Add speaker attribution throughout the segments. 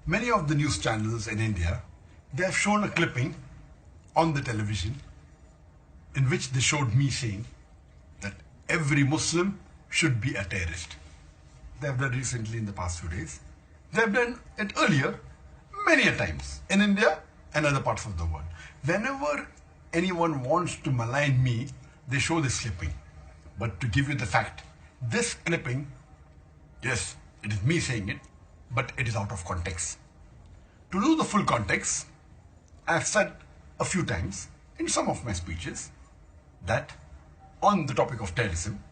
Speaker 1: Many of the news channels in India, they have shown a clipping on the television in which they showed me saying that every Muslim should be a terrorist. They have done recently in the past few days. They have done it earlier, many a times, in India and other parts of the world. Whenever anyone wants to malign me, they show this clipping. But to give you the fact, this clipping, yes, it is me saying it, but it is out of context. To know the full context, I have said a few times in some of my speeches that on the topic of terrorism,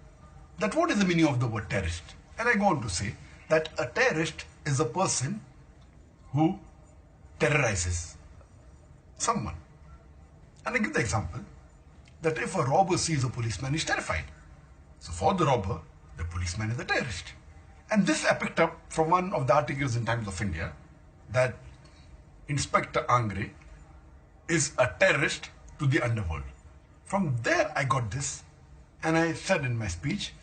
Speaker 1: that what is the meaning of the word terrorist? And I go on to say that a terrorist is a person who terrorizes someone. And I give the example that if a robber sees a policeman, he's terrified. So for the robber, the policeman is a terrorist. And this I picked up from one of the articles in Times of India that Inspector Angre is a terrorist to the underworld. From there I got this, and I said in my speech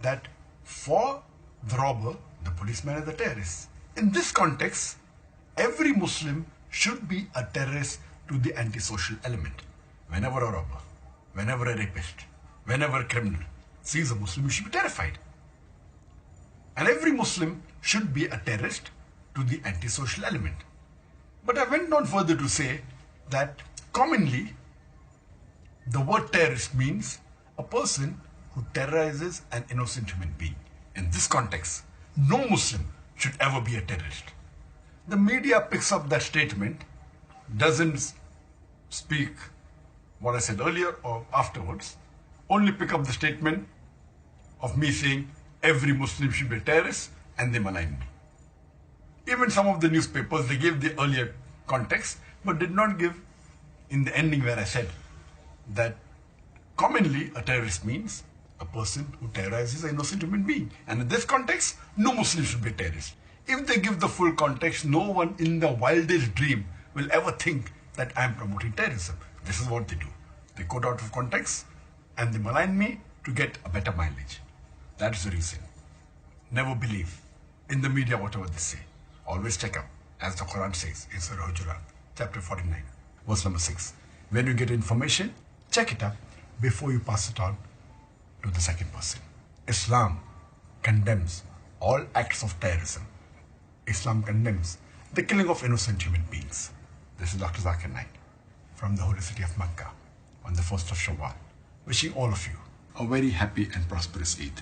Speaker 1: that for the robber, the policeman is a terrorist. In this context, every Muslim should be a terrorist to the antisocial element. Whenever a robber, whenever a rapist, whenever a criminal sees a Muslim, he should be terrified. And every Muslim should be a terrorist to the antisocial element. But I went on further to say that commonly the word terrorist means a person who terrorizes an innocent human being. In this context, no Muslim should ever be a terrorist. The media picks up that statement, doesn't speak what I said earlier or afterwards, only pick up the statement of me saying every Muslim should be a terrorist, and they malign me. Even some of the newspapers, they gave the earlier context, but did not give in the ending where I said that commonly a terrorist means a person who terrorizes an innocent human being. And in this context, no Muslim should be a terrorist. If they give the full context, no one in the wildest dream will ever think that I am promoting terrorism. This is what they do. They quote out of context and they malign me to get a better mileage. That is the reason. Never believe in the media whatever they say. Always check up, as the Quran says in Surah Hujurat, chapter 49, verse number 6. When you get information, check it up before you pass it on to the second person. Islam condemns all acts of terrorism. Islam condemns the killing of innocent human beings. This is Dr. Zakir Naik from the holy city of Makkah on the 1st of Shawwal, wishing all of you a very happy and prosperous Eid.